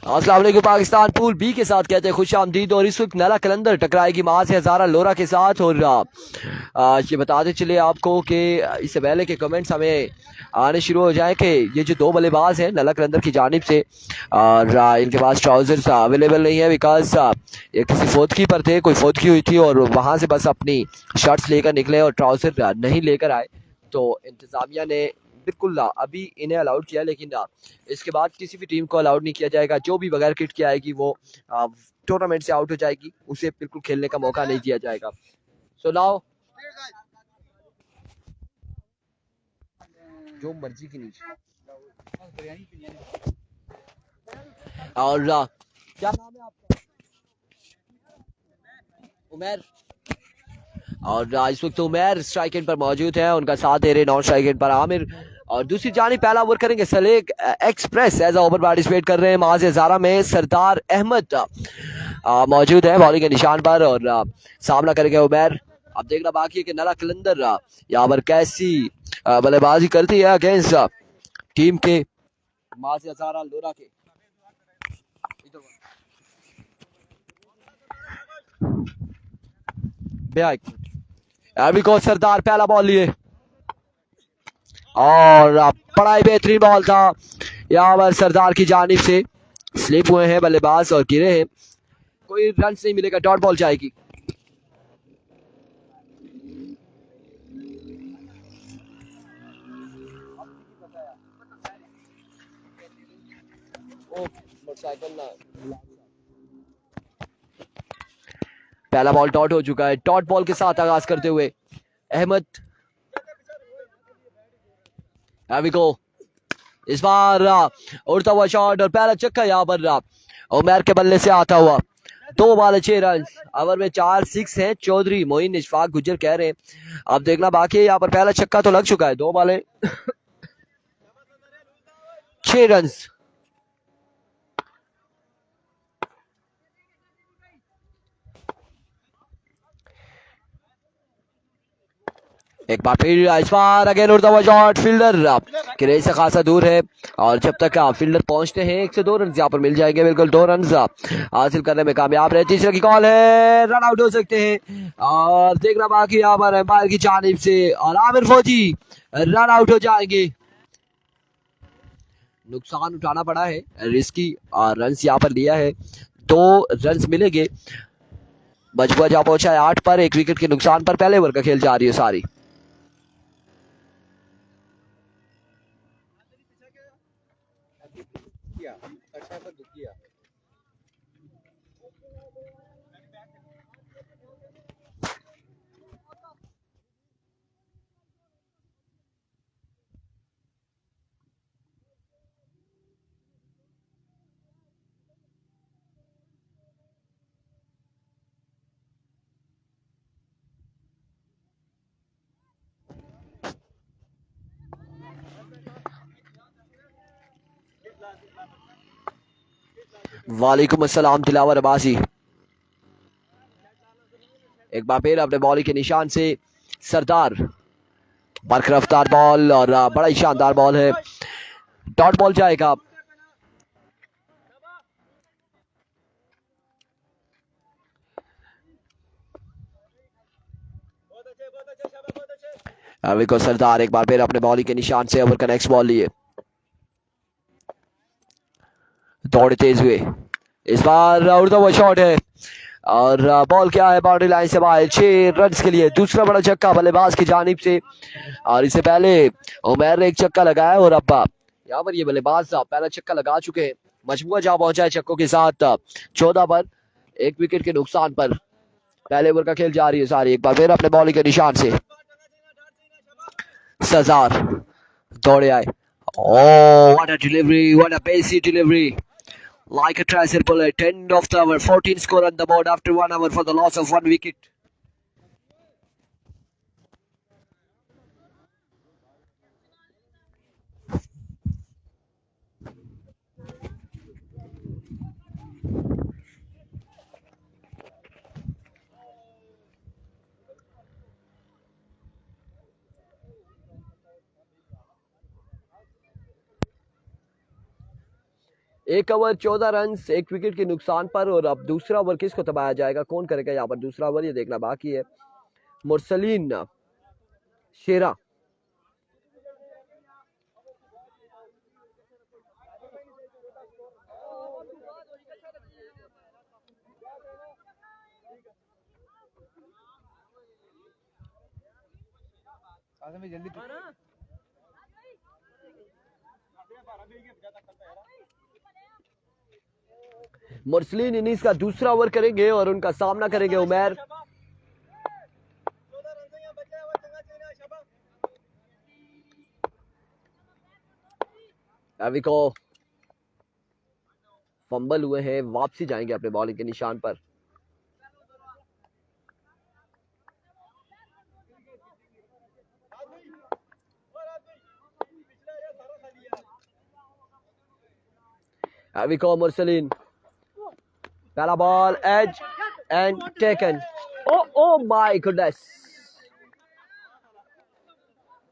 अस्सलाम वालेकुम। Pakistan pool B के साथ कहते हैं खुश आमदीद। और इस वक्त नला कलंदर टकराएगी माज हजारा लोरा के साथ। और ये बताते चले आपको कि इससे पहले के कमेंट्स हमें आने शुरू हो जाए कि ये जो दो बल्लेबाज हैं नला कलंदर की जानिब से, और इनके पास ट्राउजर्स अवेलेबल नहीं है बिकॉज ये किसी फौतगी पर थे, कोई फौतगी हुई थी और वहाँ से बस अपनी शर्ट्स लेकर निकले और ट्राउजर नहीं लेकर आए। तो इंतज़ामिया ने बिल्कुल अभी इन्हें अलाउड किया, लेकिन इसके बाद किसी भी टीम को अलाउड नहीं किया जाएगा। जो भी बगैर किट के आएगी वो टूर्नामेंट से आउट हो जाएगी, उसे बिल्कुल खेलने का मौका नहीं दिया जाएगा। सो नाउ जो मर्जी की नीचे। और क्या नाम है आपका? उमर। और इस वक्त उमर स्ट्राइक एंड पर मौजूद है, उनका साथ दे रहे नॉन स्ट्राइक एंड पर आमिर। और दूसरी जानिब पहला ओवर करेंगे सलेक एक्सप्रेस एज ओवर पार्टिसिपेट कर रहे हैं माज हजारा में सरदार अहमद मौजूद है बॉलिंग के निशान पर। और सामना करेंगे उमर। अब देखना बाकी है कि नला कलंदर यहाँ पर कैसी बल्लेबाजी करती है अगेंस्ट टीम के माज हजारा लोरा के। अभी को सरदार पहला बॉल लिए और बड़ा ही बेहतरीन बॉल था यहाँ पर सरदार की जानिब से। स्लिप हुए हैं बल्लेबाज और गिरे हैं, कोई रन नहीं मिलेगा, डॉट बॉल जाएगी। पहला बॉल डॉट हो चुका है। डॉट बॉल के साथ आगाज करते हुए अहमद। को इस बार उड़ता हुआ शॉट और पहला चक्का यहाँ पर उमर के बल्ले से आता हुआ। 2 बॉल 6 रन, ओवर में 4 6 हैं। चौधरी मोइन इशफाक गुजर कह रहे हैं। अब देखना बाकी है, यहाँ पर पहला छक्का तो लग चुका है। 2 बॉल 6 रन। एक बार फिर इस बार अगेन उड़ता हुआ शॉट, फील्डर क्रेज से खासा दूर है और जब तक फील्डर पहुंचते हैं 1 से 2 रन यहाँ पर मिल जाएंगे। बिल्कुल 2 रन हासिल करने में कामयाब रहे। तीसरे की कॉल है, रन आउट हो सकते हैं। और देखना बाकी यहाँ पर एम्पायर की जानिब से और आमिर फौजी रन आउट हो जाएंगे। नुकसान उठाना पड़ा है, रिस्की रन यहाँ पर लिया है। 2 रन मिलेंगे। मजबूआ जा पहुंचा है 8 पर, 1 विकेट के नुकसान पर। पहले ओवर का खेल जा रही है सारी। वालेकुम अस्सलाम तिलावर अब्बासी। एक बार फिर अपने बॉलिंग के निशान से सरदार। बरख रफ्तार बॉल और बड़ा ही शानदार बॉल है, डॉट बॉल जाएगा। अभी को सरदार एक बार फिर अपने बॉलिंग के निशान से ओवर का नेक्स्ट बॉल लिए, दौड़े तेज हुए। इस बार उड़ता हुआ शॉट है और बॉल क्या है, बाउंड्री लाइन से बाहर। 6 रन के लिए दूसरा बड़ा छक्का बल्लेबाज की जानिब से। और इससे पहले उमर ने एक छक्का लगाया और अब यहाँ पर ये बल्लेबाज पहला छक्का लगा चुके हैं। मजबूआ जहां पहुंचा है छक्कों के साथ 14 पर, 1 विकेट के नुकसान पर। पहले ओवर का खेल जारी है सारी। एक बार फिर अपने बॉलिंग के निशान से सरदार दौड़े आए। Oh, what a delivery, what a basic delivery. Like a tracer bullet, end of the over, 14 score on the board after 1 hour for the loss of 1 wicket. एक ओवर 14 रन, एक विकेट के नुकसान पर। और अब दूसरा ओवर किसको दबाया जाएगा, कौन करेगा यहाँ पर दूसरा ओवर, ये देखना बाकी है। मुरसलीन शेरा, जल्दी मुरसलीन इनिंग्स का दूसरा ओवर करेंगे और उनका सामना करेंगे उमैर। अभी को फंबल हुए हैं, वापसी जाएंगे अपने बॉलिंग के निशान पर। अभी को मुरसलीन, पहला ball edge and taken. Oh my goodness.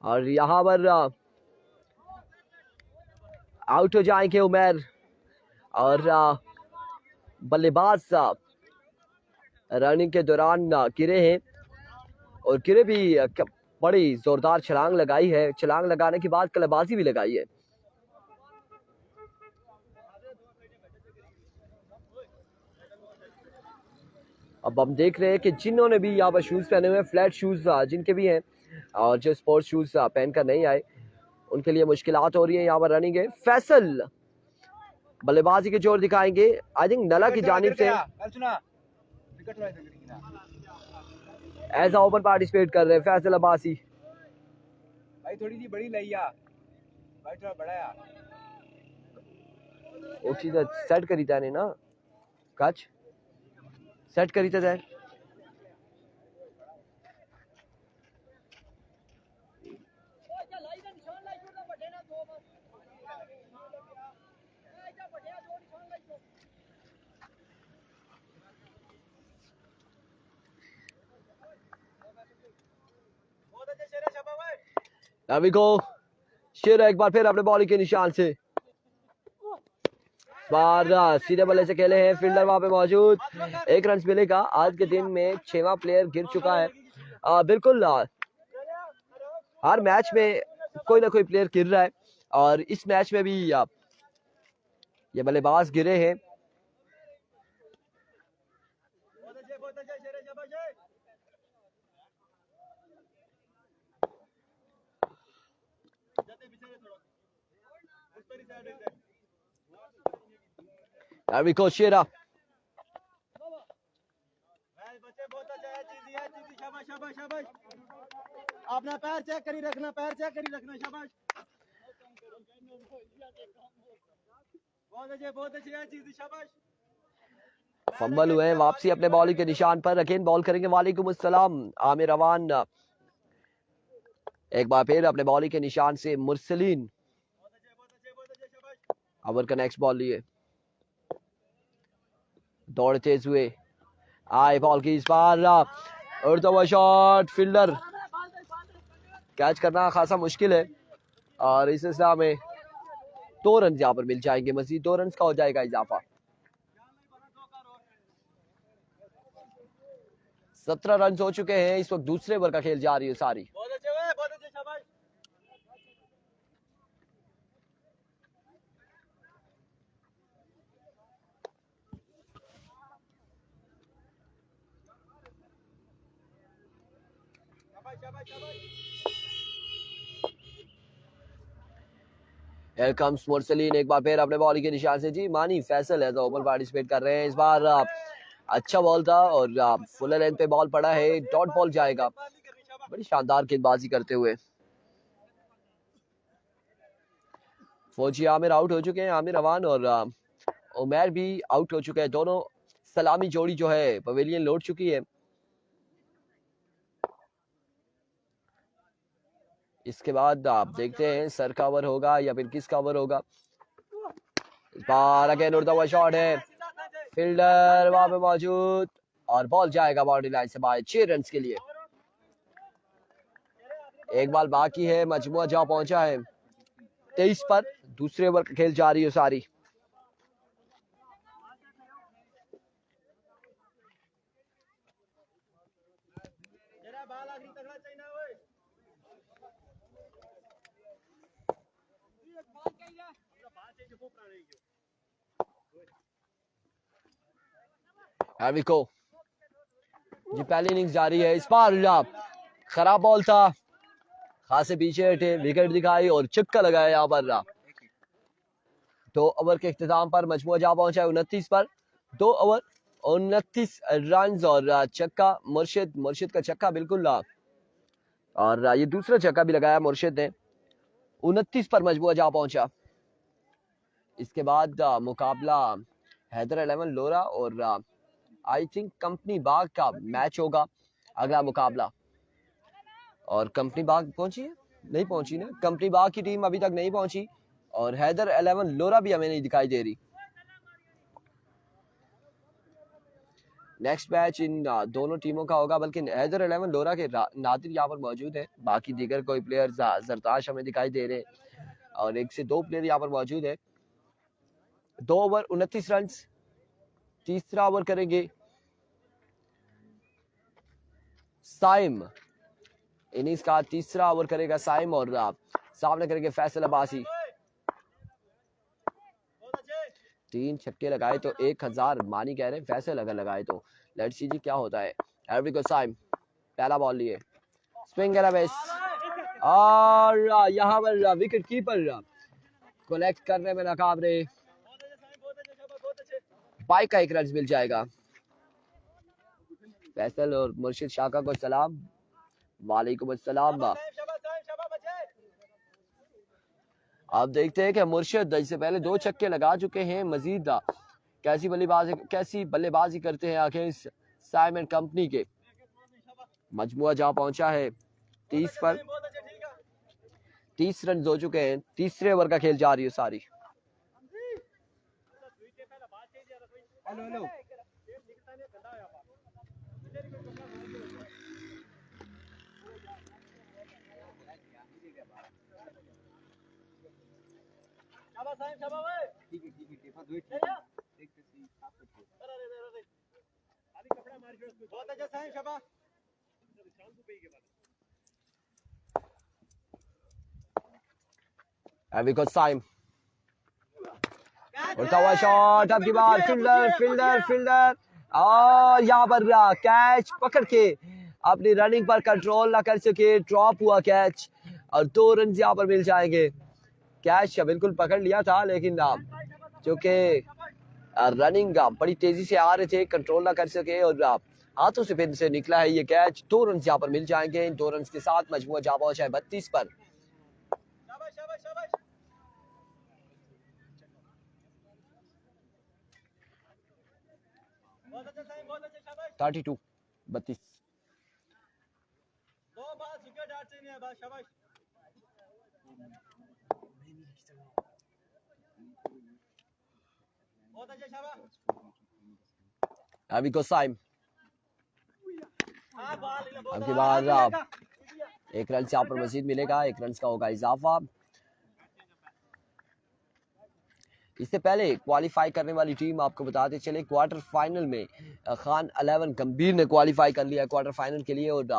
और यहां पर आउट हो जाएंगे उमैर। और बल्लेबाज रनिंग के दौरान गिरे हैं और गिरे भी बड़ी जोरदार छलांग लगाई है। छलांग लगाने के बाद कलाबाजी भी लगाई है। अब हम देख रहे हैं कि जिन्होंने भी यहाँ पर शूज पहने हुए हैं, फ्लैट शूज जिनके भी हैं, और जो स्पोर्ट्स शूज पहनकर नहीं आए उनके लिए मुश्किलात हो रही है। यहाँ पर रनिंग है। फैसल बल्लेबाजी के जोर दिखाएंगे, आई थिंक नला की जानिब से ऐसा ओपन पार्टिसिपेट कर रहे हैं फैसल अब्बासी। भाई थोड़ी सी बड़ी लइया भाई, थोड़ा बड़ा है वो चीज सेट करी था ना, कच सेट करी था। अभी को शेर एक बार फिर अपने बॉलिंग के निशान से बार सीधे बल्ले से खेले हैं। फील्डर वहां पे मौजूद, एक रन मिलेगा। आज के दिन में 6वां प्लेयर गिर चुका है। बिल्कुल हर मैच में कोई ना कोई प्लेयर गिर रहा है और इस मैच में भी ये बल्लेबाज गिरे हैं। अभी शेरा अपना पैर चेक करी रखना, पैर चेक करी रखना, शाबाश। बहुत अच्छी चीज, शाबाश। फंबल हुए हैं, वापसी अपने बॉलिंग के निशान पर। अगेन बॉल करेंगे। वालेकुम अस्सलाम आमिर अवान। एक बार फिर अपने बॉलिंग के निशान से मुरसलीन। ओवर का नेक्स्ट बॉल लिए, दौड़ तेज हुए, आए बॉल की इस बार उड़ता हुआ शॉट। फील्डर कैच करना खासा मुश्किल है और इस सिलसिला में 2 रन यहाँ पर मिल जाएंगे। मजीद 2 रन का हो जाएगा इजाफा। 17 रन हो चुके हैं। इस वक्त दूसरे ओवर का खेल जारी है सारी। Here comes मुरसलीन एक बार फिर अपने बॉलिंग के निशान से। जी मानी फैसल है तो ओपन पार्टिसिपेट कर रहे हैं। इस बार अच्छा बॉल था और फुल लेंथ पे बॉल पड़ा है। डॉट बॉल जाएगा। बड़ी शानदार गेंदबाजी करते हुए फौजी आमिर आउट हो चुके हैं। आमिर अवान और उमैर भी आउट हो चुके हैं। दोनों सलामी जोड़ी जो है पवेलियन लौट चुकी है। इसके बाद आप देखते हैं सर का ओवर होगा या फिर किसका ओवर होगा। इस बार अगेन उड़ता हुआ शॉट है। फील्डर वहां पे मौजूद और बॉल जाएगा बाउंड्री लाइन से बाहर 6 रन के लिए। एक बॉल बाकी है। मजमुआ जहां पहुंचा है 23 पर। दूसरे ओवर का खेल जारी है सारी। हैविको जी पहली इनिंग्स जारी है, इस बार खराब बॉल था, खासे पीछे हटे, विकेट दिखाई और छक्का लगाया यहाँ पर। 2 ओवर के इख्तिताम पर मजमूआ जा पहुंचा है 29 पर। 2 ओवर 29 रन और छक्का मुर्शिद का छक्का बिल्कुल, और ये दूसरा छक्का भी लगाया मुर्शिद ने। 29 पर मजमूआ जा पहुंचा। इसके बाद मुकाबला हैदर 11 लोरा और आई थिंक कंपनी बाग का मैच होगा अगला मुकाबला। और कंपनी बाग पहुंची है? नहीं पहुंची ना, कंपनी बाग की टीम अभी तक नहीं पहुंची और हैदर 11 लोरा भी हमें नहीं दिखाई दे रही। नेक्स्ट मैच इन दोनों टीमों का होगा, बल्कि हैदर 11 लोरा के नादिर यहाँ पर मौजूद है, बाकी दीगर कोई प्लेयर जरताश हमें दिखाई दे रहे हैं और 1 से 2 प्लेयर यहाँ पर मौजूद है। 2 ओवर 29 रन, तीसरा ओवर करेंगे साइम। इनिंग्स का तीसरा ओवर करेगा साइम और सामने करेंगे फैसल अब्बासी। 3 छक्के लगाए तो 1000 मानी कह रहे हैं, फैसल अगर लगाए तो। लेट्स सी जी क्या होता है। हैविको साइम पहला बॉल लिए, स्विंग एंड मिस और यहाँ पर विकेट कीपर कलेक्ट करने में नाकाम रहे। बाइक का 1 रन मिल जाएगा। फैसल और मुर्शिद शाका को सलाम, वालेकुम अस्सलाम। आप देखते हैं कि मुर्शिद इससे पहले 2 छक्के लगा चुके हैं, मजीद कैसी बल्लेबाजी करते हैं आखिर साइमन कंपनी के। मजमुआ जा पहुंचा है 30 पर, 30 रन हो चुके हैं, तीसरे ओवर का खेल जारी है सारी। हेलो बहुत अच्छा साइम शाबाश। हैविको साइम उड़ता हुआ शॉट, अब की बार फील्डर और यहाँ पर कैच पकड़ के अपनी रनिंग पर कंट्रोल ना कर सके, ड्रॉप हुआ कैच और 2 रन यहाँ पर मिल जाएंगे। कैच बिल्कुल पकड़ लिया था लेकिन चूंकि रनिंग बड़ी तेजी से आ रहे थे, कंट्रोल ना कर सके और हाथों से फिर से निकला है ये कैच। 2 रन यहाँ पर मिल जाएंगे। इन 2 रन के साथ मजमूआ जा पहुंचा है 32 पर। बहुत अच्छा साइम, बहुत अच्छा शाबाश। 32 32 दो बाल सुके डाट से नहीं है, बस शाबाश। बहुत अच्छा शाबाश। अभी को साइम हां बॉल अब की बार 1 रन से यहाँ पर मजीद मिलेगा, 1 रन का होगा इजाफा। इससे पहले क्वालिफाई करने वाली टीम आपको बताते चले, क्वार्टर फाइनल में खान 11 गंभीर ने क्वालिफाई कर लिया है क्वार्टर फाइनल के लिए और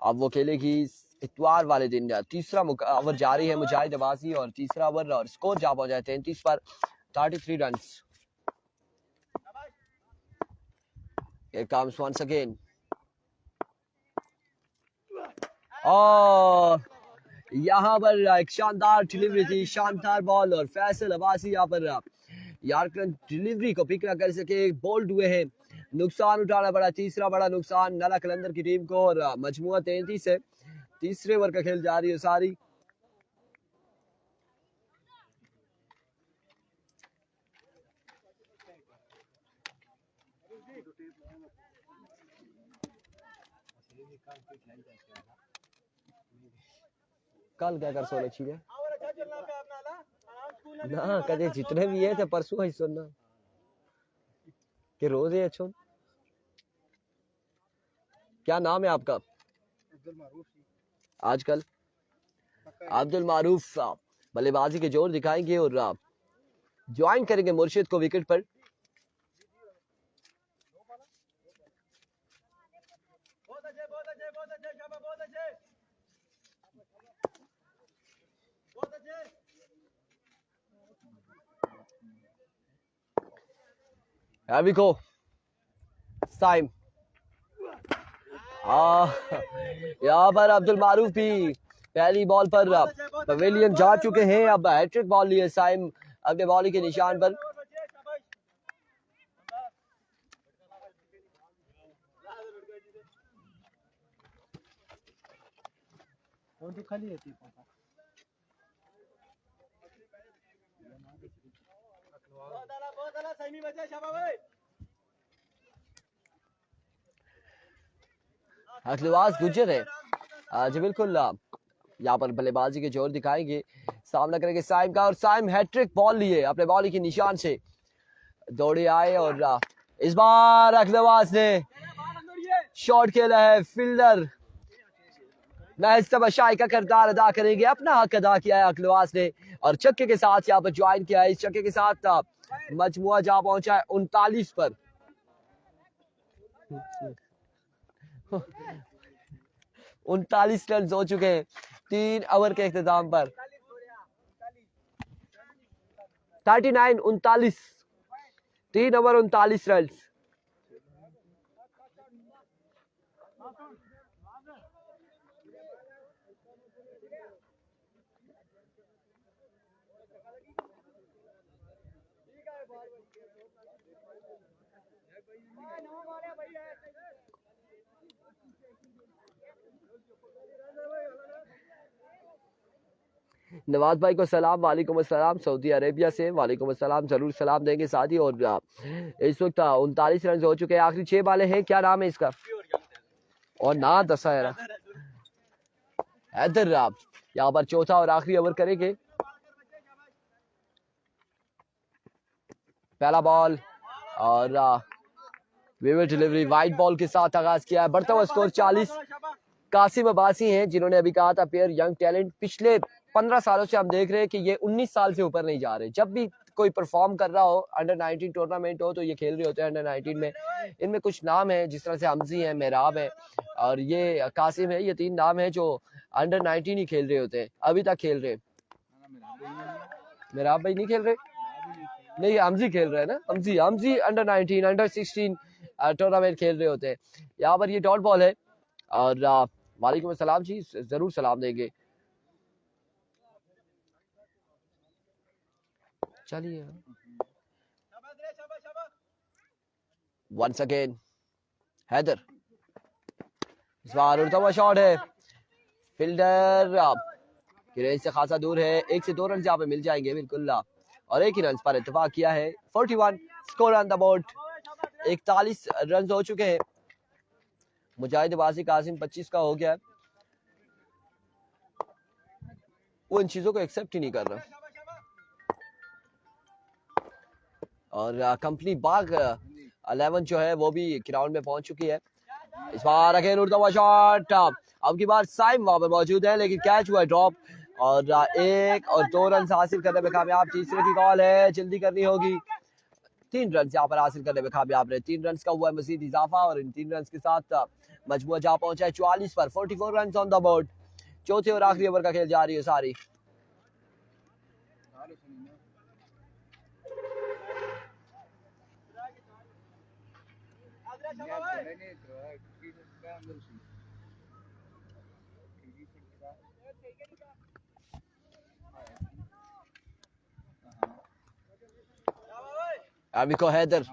अब वो खेलेगी इतवार वाले दिन। तीसरा ओवर जारी है मुजाहिद अब्बासी और तीसरा ओवर और स्कोर जा पहुंचा है 33 पर, 33 run. Here comes once again और यहाँ पर एक शानदार डिलीवरी थी, शानदार बॉल और फैसल अब्बासी यहाँ पर यार्कर डिलीवरी को पिक ना कर सके, बोल्ड हुए हैं, नुकसान उठाना पड़ा, तीसरा बड़ा नुकसान नाला कलंदर की टीम को और मजमुआ 33 है। तीसरे ओवर का खेल जारी है सारी। कल क्या कर सोने चाहिए ना कदे जितने भी है थे परसों ही सुनना कि रोज है अच्छो। क्या नाम है आपका? आजकल अब्दुल मारूफ बल्लेबाजी के जोर दिखाएंगे और ज्वाइन करेंगे मुर्शिद को विकेट पर। Here we go. Time. यहाँ पर अब्दुल मारूफ भी पहली बॉल पर पवेलियन जा चुके हैं। अब हैट्रिक बॉल लिए साइम अपने बॉलिंग के निशान पर। अखलवास गुजर है आज बिल्कुल यहाँ पर बल्लेबाजी के जोर दिखाएंगे, सामना करेंगे साइम का और साइम हैट्रिक बॉल लिए अपने बॉलिंग के निशान से दौड़े आए और इस बार अखलवास ने शॉट खेला है। फील्डर महज तमाशाई का किरदार अदा करेंगे, अपना हक अदा किया है अखलवास ने और छक्के के साथ यहाँ पर ज्वाइन किया है। इस छक्के के साथ मजमुआ जा पहुंचा है 39 पर। 39 रन हो चुके हैं 3 ओवर के इख्तिताम पर। 39 3 ओवर 39 रन। नवाज भाई को सलाम, वालेकुम अस्सलाम सऊदी अरेबिया से। वालेकुम अस्सलाम, जरूर सलाम देंगे साथी। और इस वक्त 39 रन हो चुके हैं, आखिरी 6 बालें हैं। क्या नाम है इसका और ना दसा है हैदर। यहाँ पर चौथा और आखिरी ओवर करेंगे। पहला बॉल और विविड डिलीवरी वाइड बॉल के साथ आगाज किया है। बढ़ता हुआ स्कोर 40। कासिम अब्बासी हैं जिन्होंने अभी कहा था प्लेयर यंग टैलेंट। पिछले 15 सालों से हम देख रहे हैं कि ये 19 साल से ऊपर नहीं जा रहे। जब भी कोई परफॉर्म कर रहा हो, अंडर 19 टूर्नामेंट हो, तो ये खेल रहे होते हैं अंडर 19 में। इनमें कुछ नाम है जिस तरह से हमजी है, मेहराब है और ये कासिम है। ये 3 नाम है जो अंडर 19 ही खेल रहे होते हैं, अभी तक खेल रहे हैं। मेहराब भाई नहीं खेल रहे? नहीं, हमजी खेल रहे हैं ना। हमजी अंडर 19 अंडर 16 टूर्नामेंट खेल रहे होते हैं। यहाँ पर ये डॉट बॉल है और वालेकुम अस्सलाम जी, जरूर सलाम देंगे। चलिए वंस अगेन हैदर। इस बार उड़ता हुआ शॉट है। फील्डर की रेंज से खासा दूर है। 1 से 2 रन यहाँ पे मिल जाएंगे बिल्कुल और एक ही रन पर इत्तेफाक किया है। 41 score on the board. 41 run हो चुके हैं। मुजाहिद अब्बासी कासिम 25 का हो गया है। वो इन चीजों को एक्सेप्ट ही नहीं कर रहा। और कंपनी बाग 11 जो है वो भी ग्राउंड में पहुंच चुकी है। इस बार अगेन उड़ता हुआ शॉट। अब की बार साइम वहां पर मौजूद है लेकिन कैच हुआ ड्रॉप और 1 और 2 रन हासिल करने में कामयाब। तीसरे की कॉल है, जल्दी करनी होगी। 3 रन यहाँ पर हासिल करने में कामयाब रहे। 3 रन का हुआ मजीद इजाफा और इन 3 रन के साथ मजमुआ जा पहुंचा है 44 पर। 44 रन ऑन द बोर्ड। चौथे और आखिरी ओवर का खेल जारी है सारी। Amiko Heather.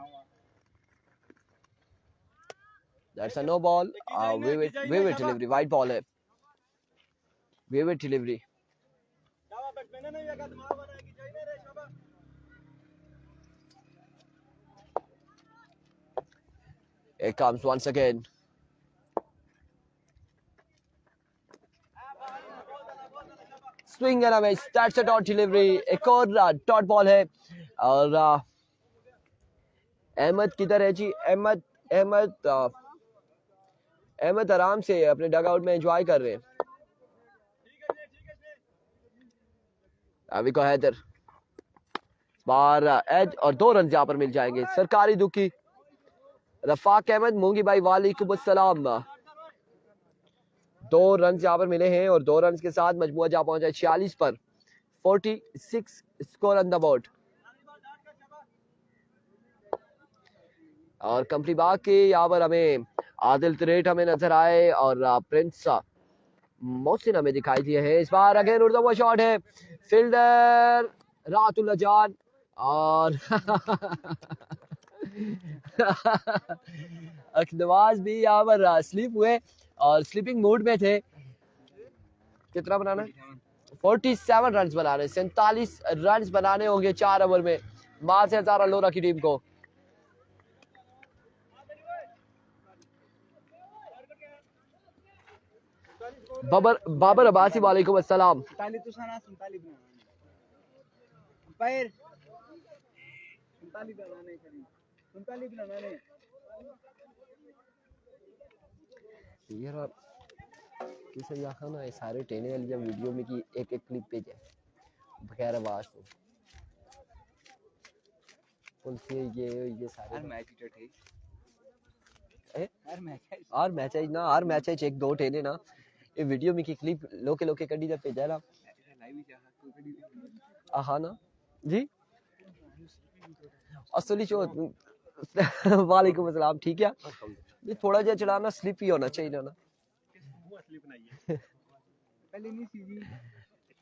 That's a no ball. Vivid delivery. White ball है. Vivid delivery. It comes once again. Swing and a miss. That's a dot delivery. एक और dot ball है और अहमद किधर है जी? अहमद आराम से अपने डग आउट में एंजॉय कर रहे हैं। अभी को हैदर बार एज और 2 रन यहाँ पर मिल जाएंगे। सरकारी दुखी रफाक अहमद मूंगी भाई वालेकुम अस्सलाम। 2 रन यहाँ पर मिले हैं और 2 रन के साथ मजमुआ जा पहुंचा 46 पर। 46 स्कोर ऑन द बोर्ड। और कंपनी बाग के यहाँ पर हमें आदिल तिरेट हमें नजर आए और प्रिंस मोहसिन हमें दिखाई दिए हैं। इस बार अगेन उड़ता हुआ शॉट है, फील्डर रातुल्ला जान और अखनवाज भी यहाँ पर स्लीप हुए और स्लीपिंग मूड में थे। कितना बनाना है? 47 रन बनाने, 47 रन बनाने होंगे 4 ओवर में मास हजारा लोरा की टीम को। बाबर अब्बासी वालेकुम अस्सलाम। यार किसे यहाँ ना सारे टेने वाली जब वीडियो में की एक एक क्लिप पे जाए बगैर आवाज तो ये सारे मैच और मैच है ना, हर मैच है एक दो टेने ना ये वीडियो में की क्लिप लोके लोके कड़ी जब भेजा ना हाँ ना जी असली शो। वालेकुम अस्सलाम। ठीक है ये थोड़ा जा चलाना स्लिप ही होना चाहिए ना पहले नहीं सी जी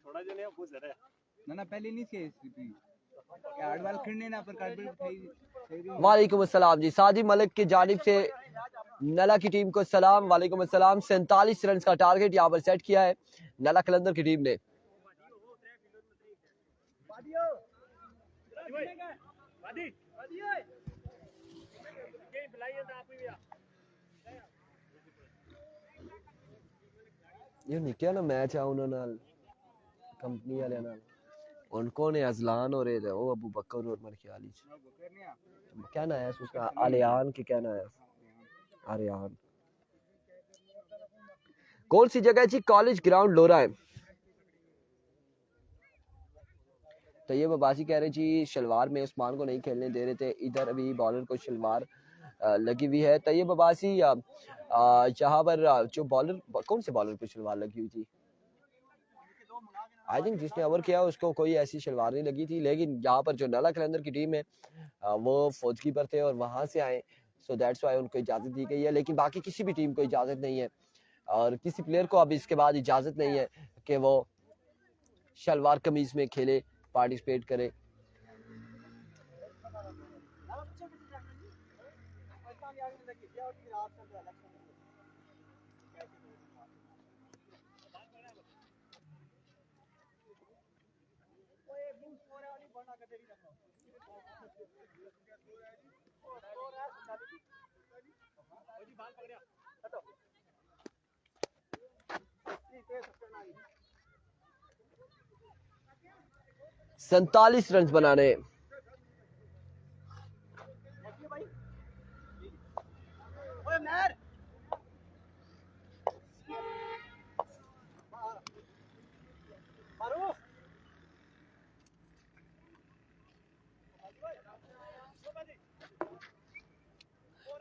थोड़ा जो नहीं बहुत जरा ना पहले नहीं सी स्लिपी हार्ड बॉल खेलने ना पर कार्पेट उठाई। वालेकुम अस्सलाम जी। सादी मलिक की जानिब से नला की टीम को सलाम। वालेकुम अस्सलाम। 47 रन का टारगेट यहाँ पर सेट किया है नला कलंदर की टीम ने। ये निकया ना मैच आ उन्होंने कंपनी वाले नाल उनको ने अजलान हो रहे थे वो अबू बकर और मेरे ख्याल क्या ना है उसका आलियान के क्या ना है आलियान। कौन सी जगह जी? कॉलेज ग्राउंड लोरा है। तो ये बबासी कह रहे जी शलवार में उस्मान को नहीं खेलने दे रहे थे, इधर अभी बॉलर को शलवार लगी हुई है। तो ये बबासी यहाँ पर जो बॉलर कौन से बॉलर को शलवार लगी हुई थी? आई थिंक जिसने ओवर किया उसको कोई ऐसी शलवार नहीं लगी थी, लेकिन यहाँ पर जो नला कलंदर की टीम है वो फौजगी पर थे और वहां से आए, सो दैट्स व्हाई उनको इजाजत दी गई है। लेकिन बाकी किसी भी टीम को इजाजत नहीं है और किसी प्लेयर को अब इसके बाद इजाजत नहीं है कि वो शलवार कमीज में खेले, पार्टिसिपेट करे। सैंतालीस रन बनाने।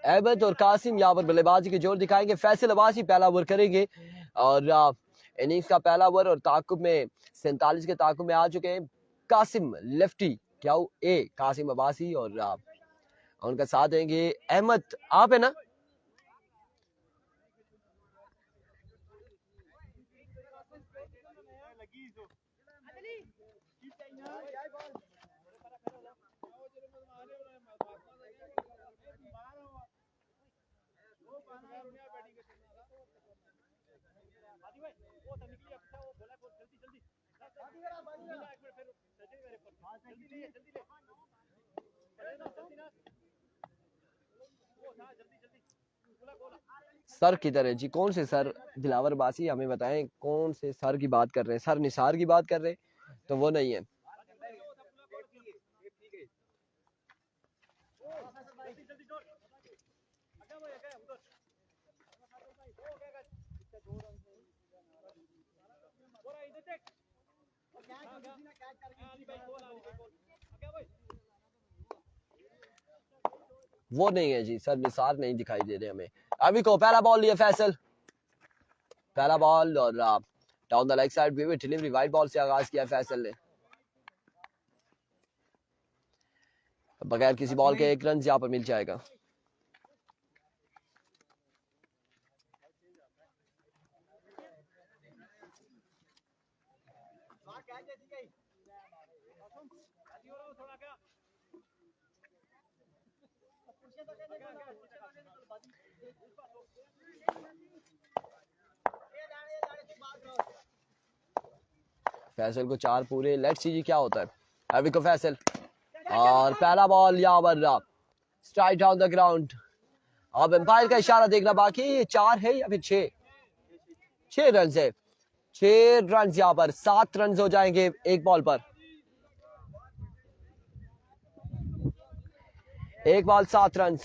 अहमद और कासिम यहाँ पर बल्लेबाजी के जोर दिखाएंगे। फैसल अब्बासी पहला ओवर करेंगे और इनिंग्स का पहला ओवर और ताकुब में 47 के ताकुब में आ चुके हैं कासिम लेफ्टी क्या ए कासिम अब्बासी और उनका साथ देंगे अहमद। आप है ना सर किधर है जी? कौन से सर? दिलावर बासी हमें बताएं कौन से सर की बात कर रहे हैं? सर निसार की बात कर रहे हैं तो वो नहीं है। वो नहीं है जी, सर निसार नहीं दिखाई दे रहे हमें। अभी को पहला बॉल लिया फैसल, पहला बॉल और down the leg side vivid delivery wide ball से आगाज किया फैसल ने। बगैर किसी बॉल के एक रन यहाँ पर मिल जाएगा। फैसल को 4 पूरे। लेट्स सी जी क्या होता है। हैवी को फैसल और पहला बॉल यहाँ पर स्ट्राइक डाउन द ग्राउंड। अब एम्पायर का इशारा देखना बाकी है, ये 4 है या फिर 6? 6 रन है। 6 रन यहाँ पर, 7 रन हो जाएंगे एक बॉल पर। एक बॉल 7 रन।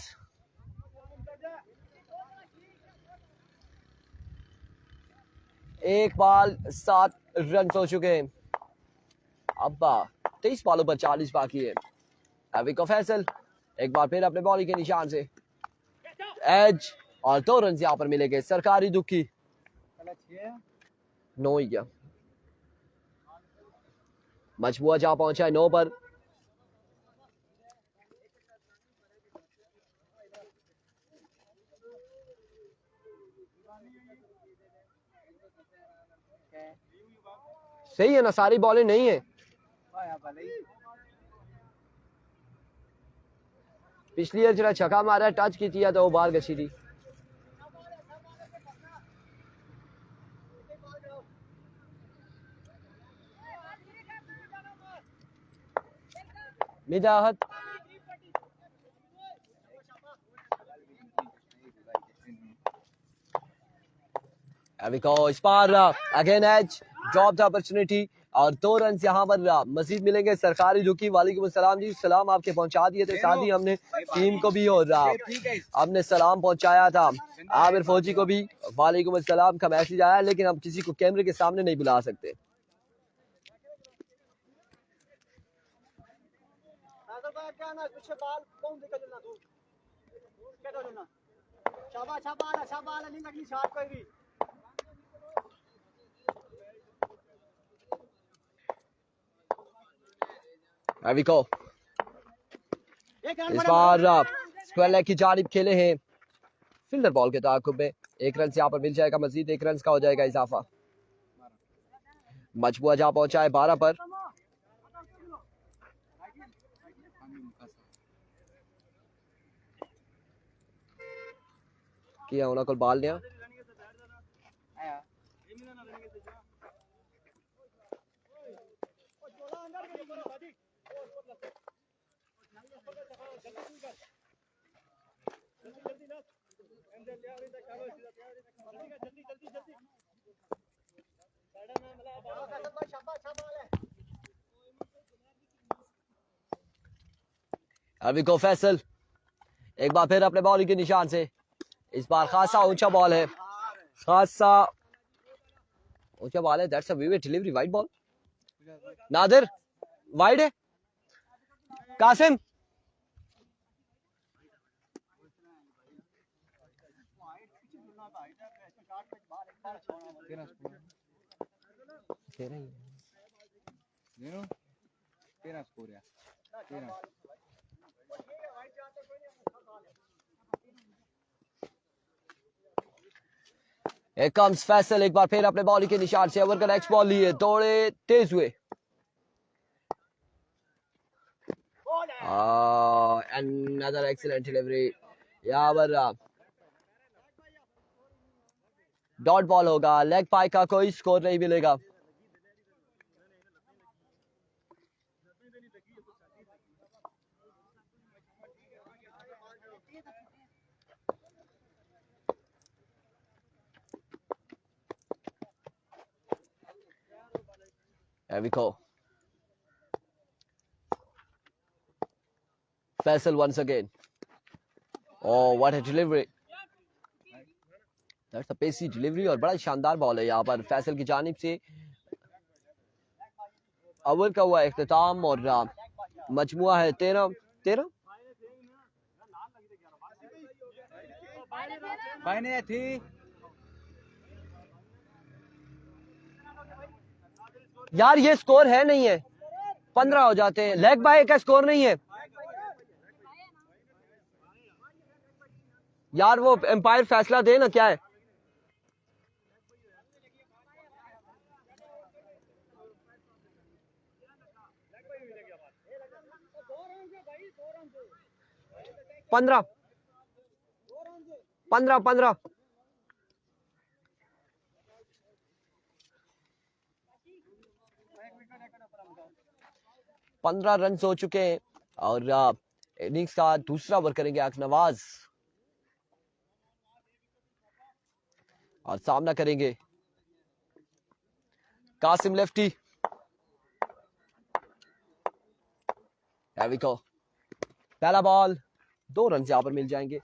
एक बॉल 7 रन हो चुके हैं। अब 23 बॉलों पर 40 बाकी है। हैवी को फैसल एक बार फिर अपने बॉलिंग के निशान से एज और 2 रन यहाँ पर मिलेंगे। सरकारी दुखी 9 ही क्या मजबूआ जहां पहुंचा है 9 पर। सही है ना, सारी बॉलें नहीं है। पिछली ईयर जरा छक्का मारा, टच की थी तो वो बाहर गसी थी। मिजाहत इस बार again as drop the opportunity और 2 रन यहाँ पर मजीद मिलेंगे। सरकारी रुकी वालेकुम अस्सलाम जी, सलाम आपके पहुंचा दिए थे, साथ ही हमने टीम को भी और हमने सलाम पहुंचाया था आमिर फौजी को भी। वालेकुम अस्सलाम का मैसेज आया, लेकिन हम किसी को कैमरे के सामने नहीं बुला सकते। अविको इस बार स्क्वायर लेग की जानिब खेले हैं। फील्डर बॉल के ताकुब में 1 रन से यहाँ पर मिल जाएगा, मजीद 1 रन का हो जाएगा इजाफा। मजबूआ जहां पहुंचा है 12 पर। किया उन्होंने को बाल लिया। अभी को फैसल एक बार फिर अपने बॉलिंग के निशान से। इस बार खासा ऊंचा बॉल है, खासा ऊंचा बॉल है। That's a vivid delivery, wide ball. Nadir wide है। कासिम तेरा स्कोर है 13। Here comes फैसल एक बार फिर अपने बॉलिंग के निशान से। ओवर का नेक्स्ट बॉल लिए, दौड़े तेज हुए। Another excellent delivery। यहाँ पर डॉट बॉल होगा, लेग पाई का कोई स्कोर नहीं मिलेगा। Here we go. Faisal once again. Oh, what a delivery. That's a pacey delivery और बड़ा शानदार बॉल है यहाँ पर फैसल की जानिब से। ओवर का हुआ इख्तिताम और मजमुआ है 13। यार ये स्कोर है नहीं है, 15 हो जाते हैं। लेग बाय का स्कोर नहीं है यार, वो एम्पायर फैसला दे ना, क्या है। 15 15 15 15 रन हो चुके हैं और इनिंग्स का दूसरा ओवर करेंगे अकनवाज और सामना करेंगे कासिम लेफ्टी। पहला बॉल 2 रन यहां पर मिल जाएंगे।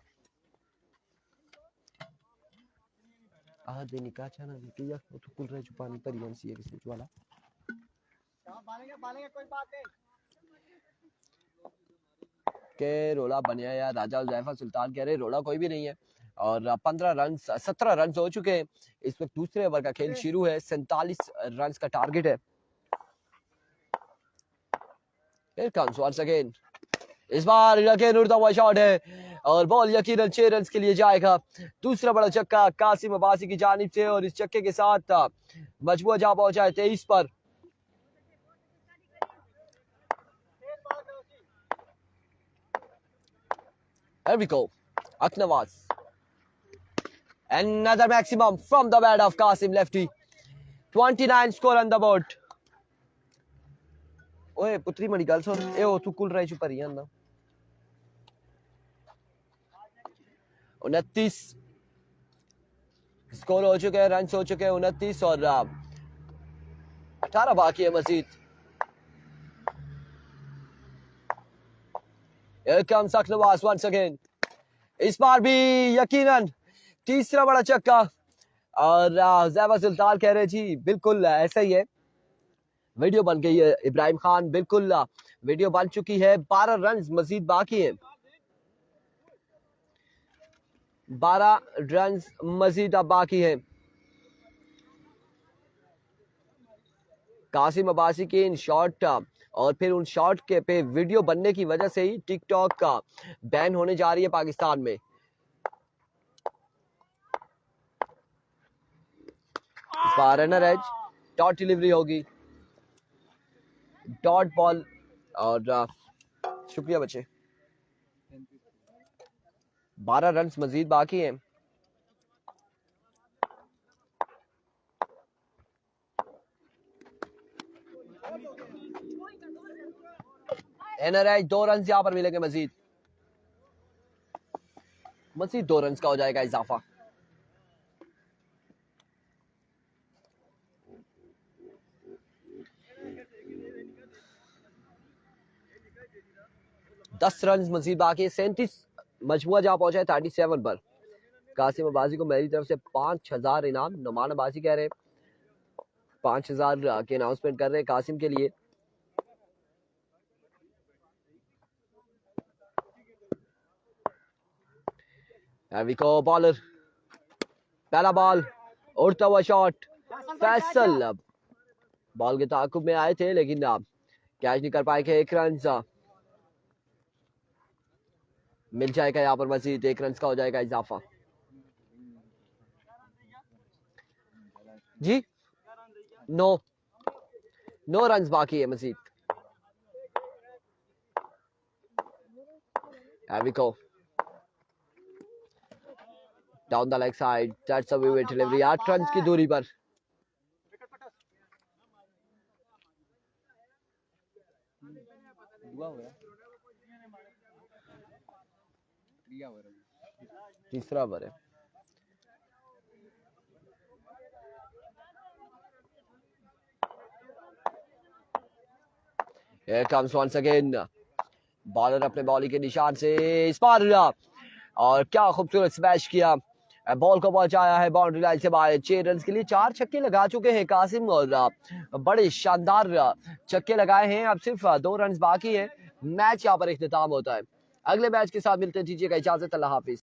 के रोला बनिया या राजा जैफा सुल्तान कह रहे रोला कोई भी नहीं है और 15 रन 17 रन हो चुके हैं। इस वक्त दूसरे ओवर का खेल शुरू है। 47 रन का टारगेट है। Here comes once again. इस बार यकीन उड़ता हुआ शॉट है और बॉल यकीनन 6 रन के लिए जाएगा। दूसरा बड़ा छक्का कासिम अब्बासी की जानिब से और इस छक्के के साथ मजबूर जा पहुंचा है 23 पर। Here we go. Aknawaz. Another maximum from the bat of Kasim lefty. 29 score on the board. ओए पुत्री मड़ी गल सुन ए ओ तू कुल रही छु परी आंदा 29 स्कोर हो चुके हैं। रन हो चुके हैं 29 और 18 बाकी है मजीद। Here comes Aknawaz once again. इस बार भी यकीनन तीसरा बड़ा छक्का और ज़ैफा सुल्तान कह रहे जी बिल्कुल ऐसा ही है। वीडियो बन गई है इब्राहिम खान बिल्कुल वीडियो बन चुकी है। 12 रन मजीद बाकी है। 12 रन मजीद अब बाकी है। कासिम अब्बासी के इन शॉट और फिर उन शॉट के पे वीडियो बनने की वजह से ही टिकटॉक का बैन होने जा रही है पाकिस्तान में। रनर एज डॉट डिलीवरी होगी डॉट बॉल और शुक्रिया बच्चे। 12 रन मजीद बाकी हैं। एनआरएच 2 रन यहां पर मिलेंगे मजीद 2 रन का हो जाएगा इजाफा। दस रन मजीद बाकी। 37 मजमुआ जहां पहुंचा है 37 पर। कासिम अब्बासी को मेरी तरफ से 5000 इनाम। नुमान अब्बासी कह रहे 5000 के अनाउंसमेंट कर रहे हैं कासिम के लिए। बॉलर पहला बॉल उड़ता हुआ शॉट फैसल बॉल के ताकुब में आए थे लेकिन कैच नहीं कर पाए थे। 1 रन मिल जाएगा यहाँ पर मजीद। 1 रन का हो जाएगा इजाफा। जी 9 रन बाकी है Majeed. Down the leg side that's a vivid delivery. 8 run की दूरी पर। तीसरा ओवर है। Here comes once again. Bowler अपने बॉलिंग के निशान से इस बार और क्या खूबसूरत स्मैश किया। बॉल को पहुंचाया है बाउंड्री लाइन से बाहर। 6 रन के लिए 4 छक्के लगा चुके हैं कासिम और बड़े शानदार छक्के लगाए हैं। अब सिर्फ 2 रन बाकी है। मैच यहाँ पर इख्तिताम होता है। अगले मैच के साथ मिलते हैं। दीजिएगा इजाजत। अल्लाह हाफिज।